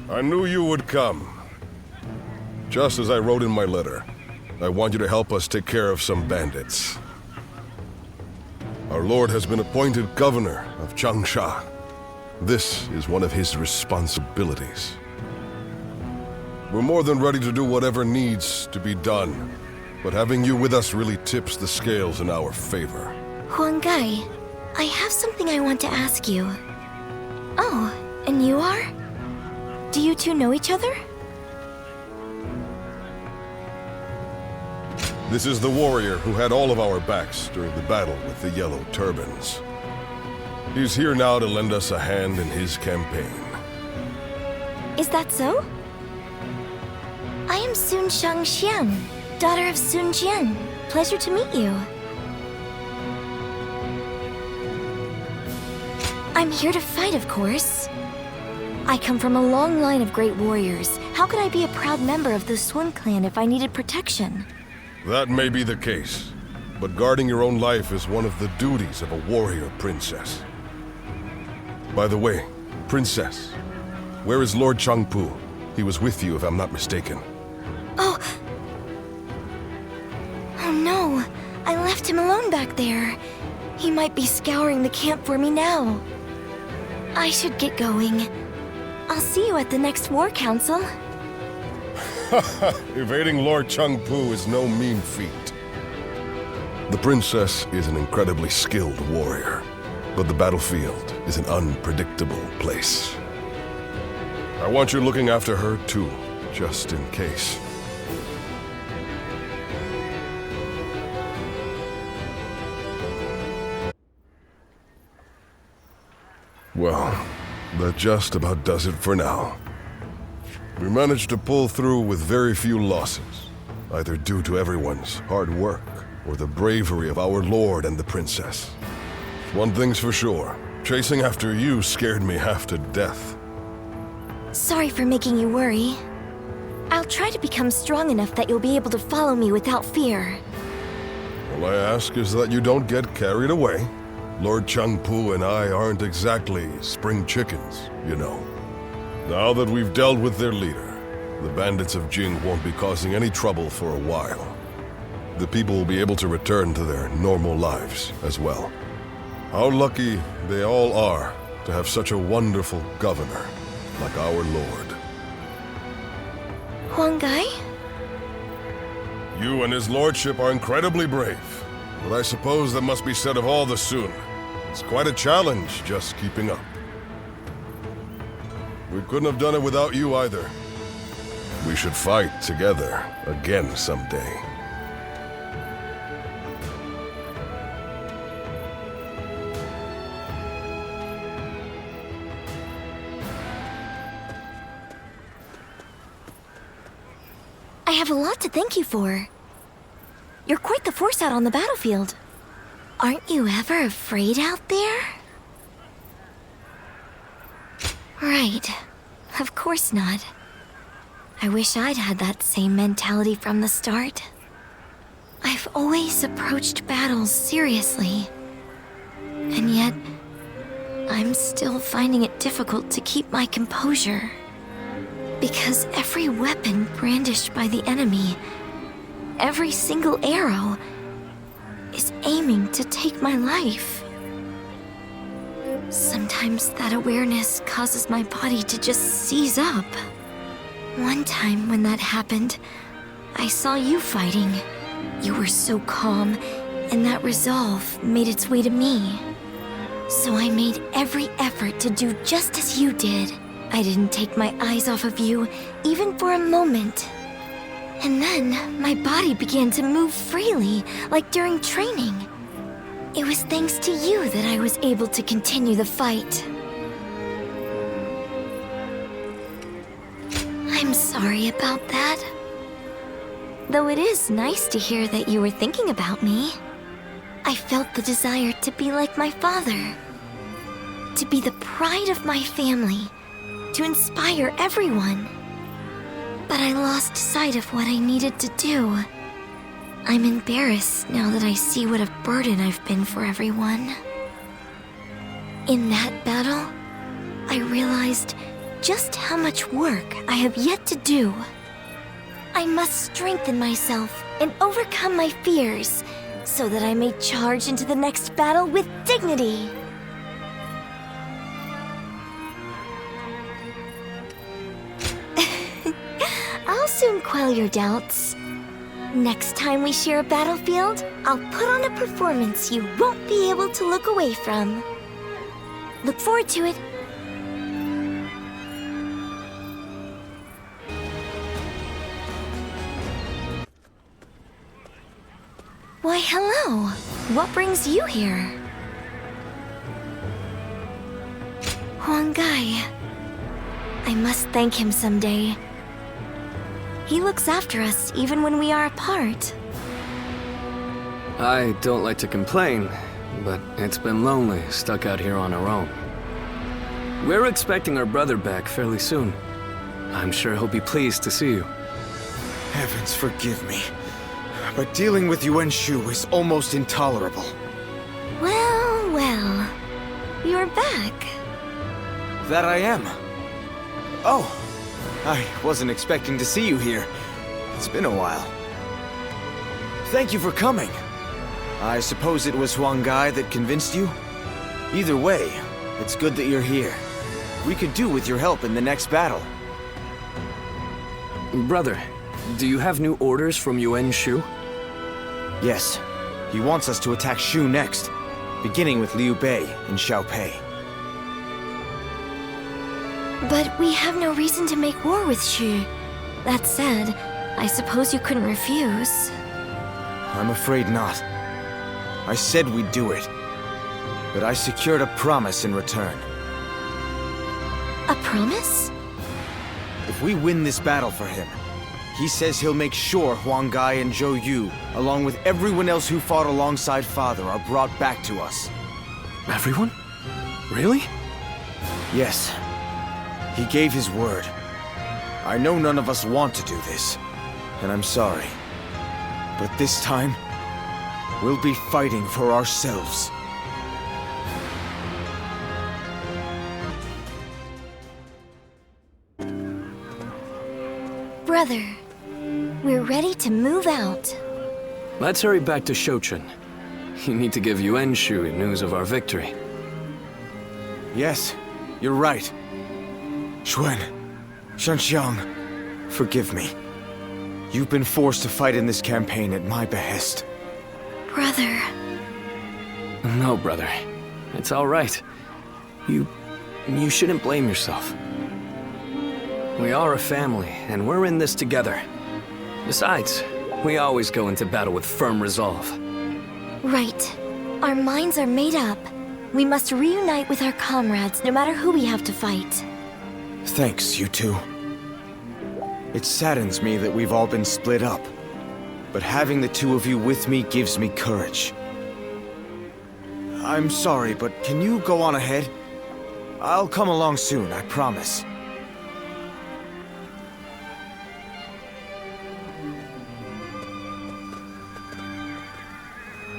I knew you would come. Just as I wrote in my letter, I want you to help us take care of some bandits. Our Lord has been appointed governor of Changsha. This is one of his responsibilities. We're more than ready to do whatever needs to be done, but having you with us really tips the scales in our favor. Huanggai, I have something I want to ask you. Oh, and you are? Do you two know each other? This is the warrior who had all of our backs during the battle with the Yellow Turbans. He's here now to lend us a hand in his campaign. Is that so? I am shangxiang, daughter of Sun Jian. Pleasure to meet you. I'm here to fight, of course. I come from a long line of great warriors. How could I be a proud member of the Sun clan if I needed protection? That may be the case, but guarding your own life is one of the duties of a warrior princess. By the way, princess, where is Lord Changpu? He was with you, if I'm not mistaken. Oh no, I left him alone back there. He might be scouring the camp for me now. I should get going. I'll see you at the next war council. Evading Lord Changpu is no mean feat. The princess is an incredibly skilled warrior, but the battlefield is an unpredictable place. I want you looking after her too, just in case. Well, that just about does it for now. We managed to pull through with very few losses, either due to everyone's hard work or the bravery of our lord and the princess. One thing's for sure, chasing after you scared me half to death. Sorry for making you worry. I'll try to become strong enough that you'll be able to follow me without fear. All I ask is that you don't get carried away. Lord Changpu and I aren't exactly spring chickens, you know. Now that we've dealt with their leader, the bandits of Jing won't be causing any trouble for a while. The people will be able to return to their normal lives as well. How lucky they all are to have such a wonderful governor like our lord. Huanggai? You and his lordship are incredibly brave, but I suppose that must be said of all the Sun. It's quite a challenge just keeping up. We couldn't have done it without you either. We should fight together again someday. I have a lot to thank you for. You're quite the force out on the battlefield. Aren't you ever afraid out there? Right. Of course not. I wish I'd had that same mentality from the start. I've always approached battles seriously. And yet, I'm still finding it difficult to keep my composure. Because every weapon brandished by the enemy, every single arrow, is aiming to take my life. Sometimes that awareness causes my body to just seize up. One time when that happened, I saw you fighting. You were so calm, and that resolve made its way to me. So I made every effort to do just as you did. I didn't take my eyes off of you, even for a moment. And then, my body began to move freely, like during training. It was thanks to you that I was able to continue the fight. I'm sorry about that. Though it is nice to hear that you were thinking about me. I felt the desire to be like my father. To be the pride of my family. To inspire everyone. But I lost sight of what I needed to do. I'm embarrassed now that I see what a burden I've been for everyone. In that battle, I realized just how much work I have yet to do. I must strengthen myself and overcome my fears, so that I may charge into the next battle with dignity. I'll soon quell your doubts. Next time we share a battlefield, I'll put on a performance you won't be able to look away from. Look forward to it. Why, hello. What brings you here? Huang Gai. I must thank him someday. He looks after us even when we are apart. I don't like to complain, but it's been lonely, stuck out here on our own. We're expecting our brother back fairly soon. I'm sure he'll be pleased to see you. Heavens forgive me, but dealing with Yuan Shu is almost intolerable. Well, well. You're back. That I am. Oh, I wasn't expecting to see you here. It's been a while. Thank you for coming. I suppose it was Huang Gai that convinced you? Either way, it's good that you're here. We could do with your help in the next battle. Brother, do you have new orders from Yuan Shu? Yes. He wants us to attack Shu next, beginning with Liu Bei and Xiaopei. But we have no reason to make war with Shu. That said, I suppose you couldn't refuse. I'm afraid not. I said we'd do it, but I secured a promise in return. A promise? If we win this battle for him, he says he'll make sure Huang Gai and Zhou Yu, along with everyone else who fought alongside Father, are brought back to us. Everyone? Really? Yes. He gave his word. I know none of us want to do this, and I'm sorry. But this time, we'll be fighting for ourselves. Brother, we're ready to move out. Let's hurry back to Shouchun. You need to give Yuan Shu news of our victory. Yes, you're right. Xuan, shangxiang, forgive me. You've been forced to fight in this campaign at my behest. Brother. No, brother. It's all right. You shouldn't blame yourself. We are a family, and we're in this together. Besides, we always go into battle with firm resolve. Right. Our minds are made up. We must reunite with our comrades, no matter who we have to fight. Thanks, you two. It saddens me that we've all been split up, but having the two of you with me gives me courage. I'm sorry, but can you go on ahead? I'll come along soon, I promise.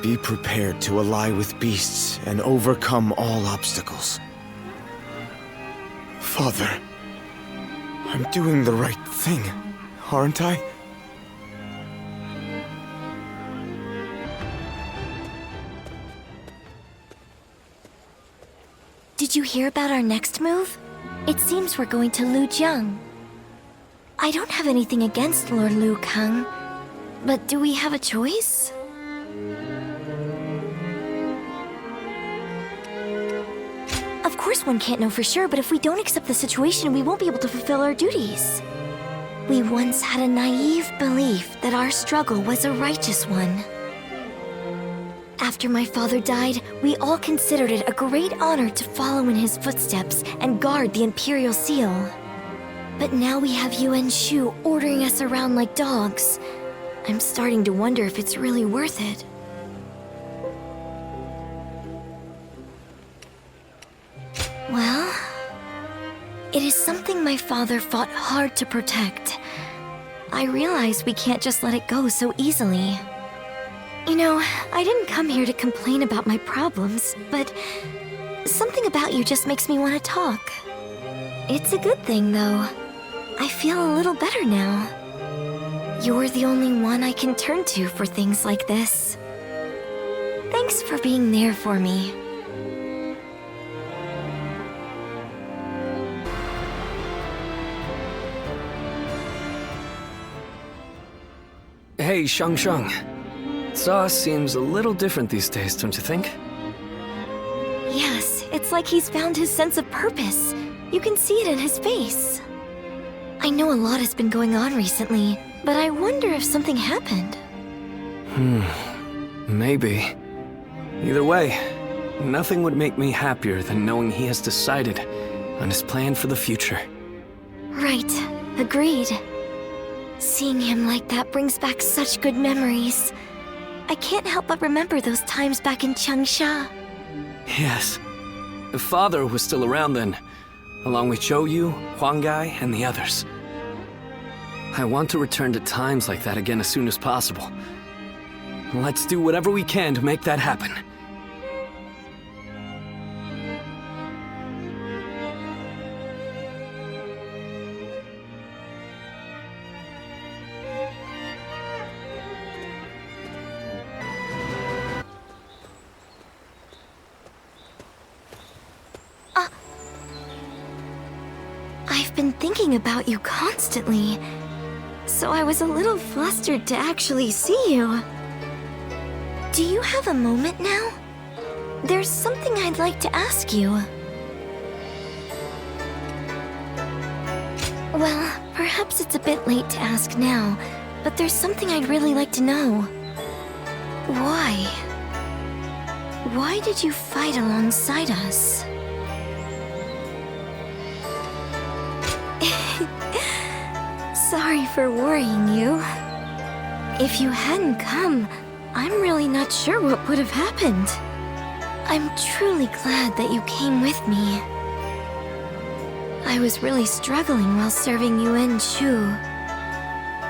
Be prepared to ally with beasts and overcome all obstacles. Father, I'm doing the right thing, aren't I? Did you hear about our next move? It seems we're going to Lujiang. I don't have anything against Lord Liu Kang, but do we have a choice? Of course one can't know for sure, but if we don't accept the situation, we won't be able to fulfill our duties. We once had a naive belief that our struggle was a righteous one. After my father died, we all considered it a great honor to follow in his footsteps and guard the Imperial Seal. But now we have Yuan Shu ordering us around like dogs. I'm starting to wonder if it's really worth it. Well, it is something my father fought hard to protect. I realize we can't just let it go so easily. You know, I didn't come here to complain about my problems, but something about you just makes me want to talk. It's a good thing, though. I feel a little better now. You're the only one I can turn to for things like this. Thanks for being there for me. Hey, shangxiang. Sa seems a little different these days, don't you think? Yes, it's like he's found his sense of purpose. You can see it in his face. I know a lot has been going on recently, but I wonder if something happened. Maybe. Either way, nothing would make me happier than knowing he has decided on his plan for the future. Right, agreed. Seeing him like that brings back such good memories. I can't help but remember those times back in Changsha. Yes. Father was still around then, along with Zhou, Huanggai, and the others. I want to return to times like that again as soon as possible. Let's do whatever we can to make that happen. I've been thinking about you constantly, so I was a little flustered to actually see you. Do you have a moment now? There's something I'd like to ask you. Well, perhaps it's a bit late to ask now, but there's something I'd really like to know. Why? Why did you fight alongside us? Sorry for worrying you. If you hadn't come, I'm really not sure what would have happened. I'm truly glad that you came with me. I was really struggling while serving Yuan Shu.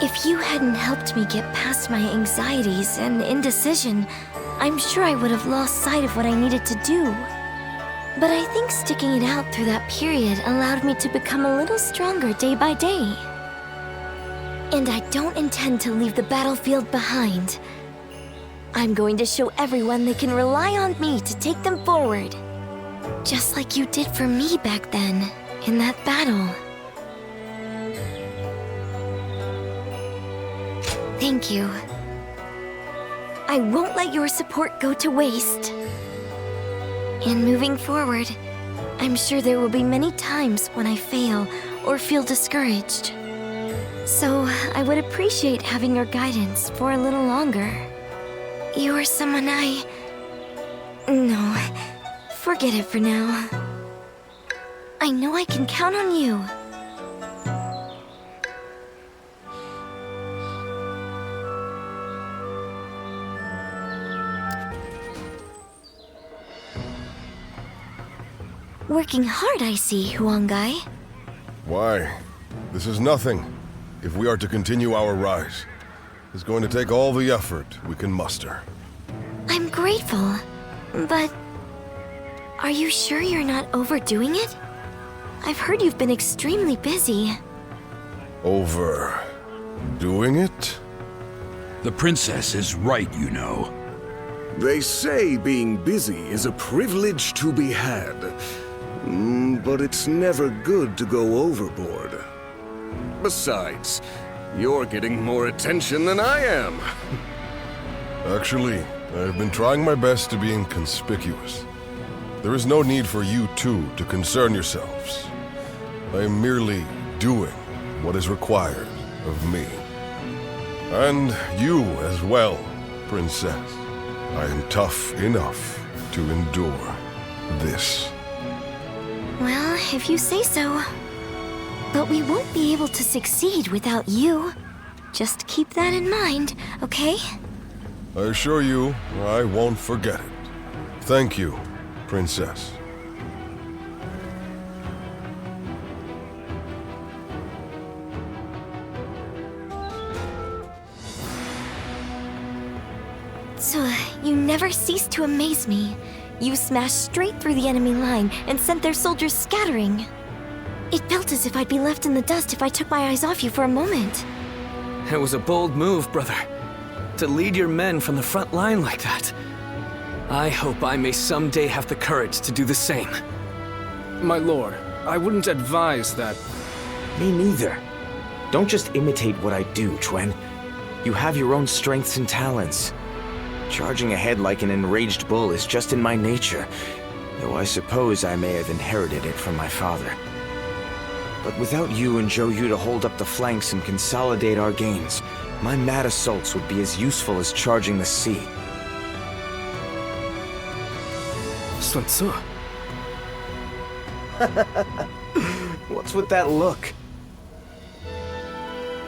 If you hadn't helped me get past my anxieties and indecision, I'm sure I would have lost sight of what I needed to do. But I think sticking it out through that period allowed me to become a little stronger day by day. And I don't intend to leave the battlefield behind. I'm going to show everyone they can rely on me to take them forward. Just like you did for me back then, in that battle. Thank you. I won't let your support go to waste. And moving forward, I'm sure there will be many times when I fail or feel discouraged. So, I would appreciate having your guidance for a little longer. You are someone No, forget it for now. I know I can count on you. Working hard, I see, Huanggai. Why? This is nothing. If we are to continue our rise, it's going to take all the effort we can muster. I'm grateful, but are you sure you're not overdoing it? I've heard you've been extremely busy. Overdoing it? The princess is right, you know. They say being busy is a privilege to be had. But it's never good to go overboard. Besides, you're getting more attention than I am. Actually, I've been trying my best to be inconspicuous. There is no need for you two to concern yourselves. I am merely doing what is required of me. And you as well, Princess. I am tough enough to endure this. Well, if you say so. But we won't be able to succeed without you. Just keep that in mind, okay? I assure you, I won't forget it. Thank you, Princess. So, you never cease to amaze me. You smashed straight through the enemy line and sent their soldiers scattering. It felt as if I'd be left in the dust if I took my eyes off you for a moment. It was a bold move, brother. To lead your men from the front line like that. I hope I may someday have the courage to do the same. My lord, I wouldn't advise that. Me neither. Don't just imitate what I do, Chuen. You have your own strengths and talents. Charging ahead like an enraged bull is just in my nature, though I suppose I may have inherited it from my father. But without you and Zhou Yu to hold up the flanks and consolidate our gains, my mad assaults would be as useful as charging the sea. Sun Tzu. What's with that look?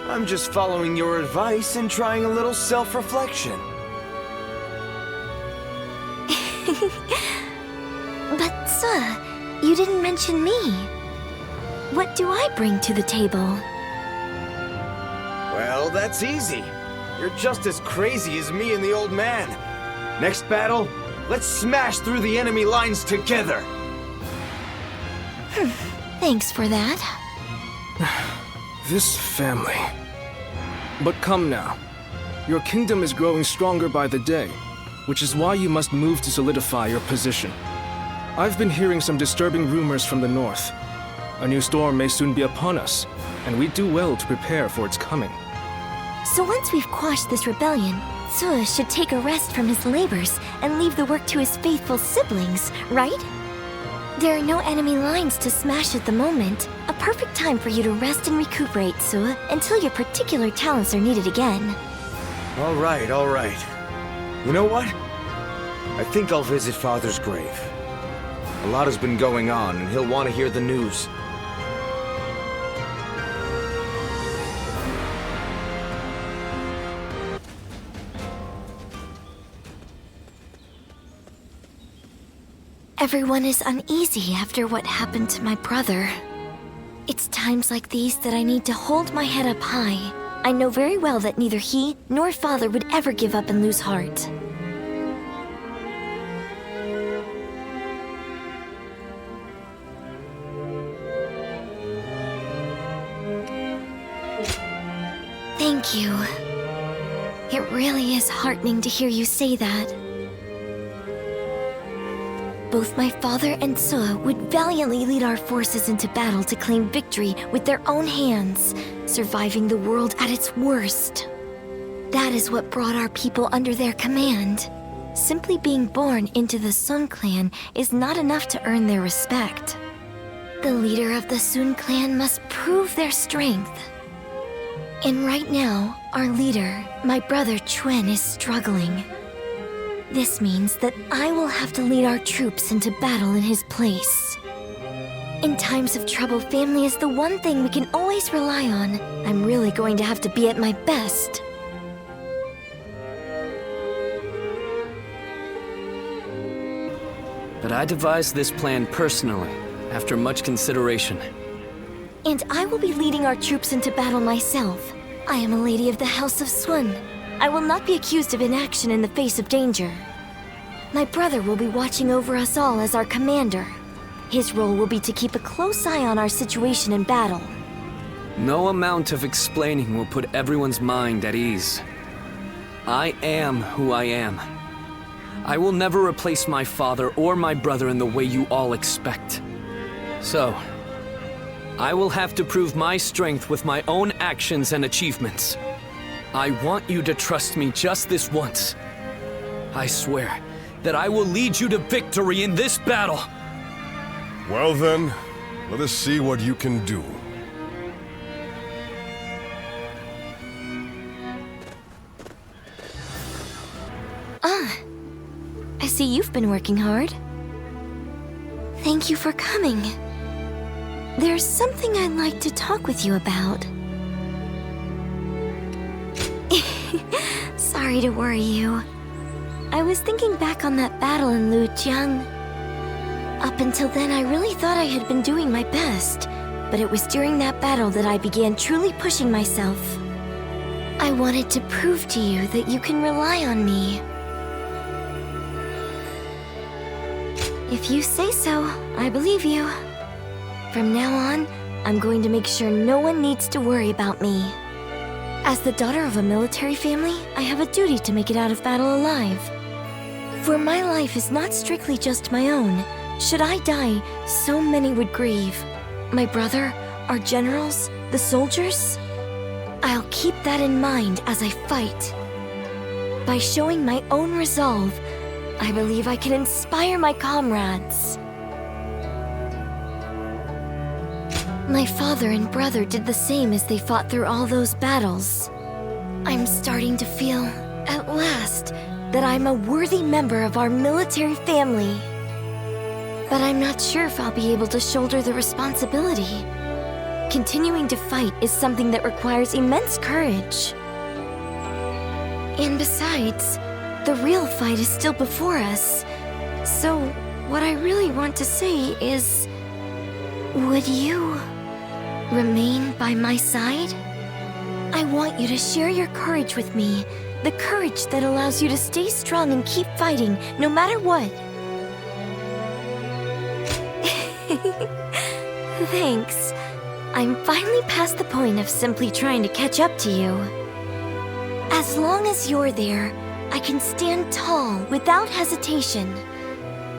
I'm just following your advice and trying a little self-reflection. But, sir, you didn't mention me. What do I bring to the table? Well, that's easy. You're just as crazy as me and the old man. Next battle, let's smash through the enemy lines together. Thanks for that. This family. But come now. Your kingdom is growing stronger by the day, which is why you must move to solidify your position. I've been hearing some disturbing rumors from the north. A new storm may soon be upon us, and we do well to prepare for its coming. So once we've quashed this rebellion, Tzu should take a rest from his labors and leave the work to his faithful siblings, right? There are no enemy lines to smash at the moment. A perfect time for you to rest and recuperate, Tzu, until your particular talents are needed again. All right. You know what? I think I'll visit Father's grave. A lot has been going on, and he'll want to hear the news. Everyone is uneasy after what happened to my brother. It's times like these that I need to hold my head up high. I know very well that neither he nor Father would ever give up and lose heart. Thank you. It really is heartening to hear you say that. Both my father and Tzu would valiantly lead our forces into battle to claim victory with their own hands, surviving the world at its worst. That is what brought our people under their command. Simply being born into the Sun clan is not enough to earn their respect. The leader of the Sun clan must prove their strength. And right now, our leader, my brother Chuen, is struggling. This means that I will have to lead our troops into battle in his place. In times of trouble, family is the one thing we can always rely on. I'm really going to have to be at my best. But I devised this plan personally, after much consideration. And I will be leading our troops into battle myself. I am a lady of the House of Sun. I will not be accused of inaction in the face of danger. My brother will be watching over us all as our commander. His role will be to keep a close eye on our situation in battle. No amount of explaining will put everyone's mind at ease. I am who I am. I will never replace my father or my brother in the way you all expect. So, I will have to prove my strength with my own actions and achievements. I want you to trust me just this once. I swear that I will lead you to victory in this battle. Well then, let us see what you can do. I see you've been working hard. Thank you for coming. There's something I'd like to talk with you about. Sorry to worry you. I was thinking back on that battle in Lujiang. Up until then, I really thought I had been doing my best, but it was during that battle that I began truly pushing myself. I wanted to prove to you that you can rely on me. If you say so, I believe you. From now on, I'm going to make sure no one needs to worry about me. As the daughter of a military family, I have a duty to make it out of battle alive. For my life is not strictly just my own. Should I die, so many would grieve. My brother, our generals, the soldiers? I'll keep that in mind as I fight. By showing my own resolve, I believe I can inspire my comrades. My father and brother did the same as they fought through all those battles. I'm starting to feel, at last, that I'm a worthy member of our military family. But I'm not sure if I'll be able to shoulder the responsibility. Continuing to fight is something that requires immense courage. And besides, the real fight is still before us. So, what I really want to say is... would you remain by my side? I want you to share your courage with me. The courage that allows you to stay strong and keep fighting, no matter what. Thanks. I'm finally past the point of simply trying to catch up to you. As long as you're there, I can stand tall without hesitation.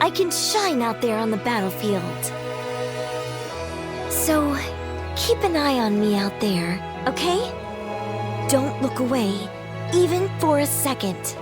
I can shine out there on the battlefield. So, keep an eye on me out there, okay? Don't look away, even for a second.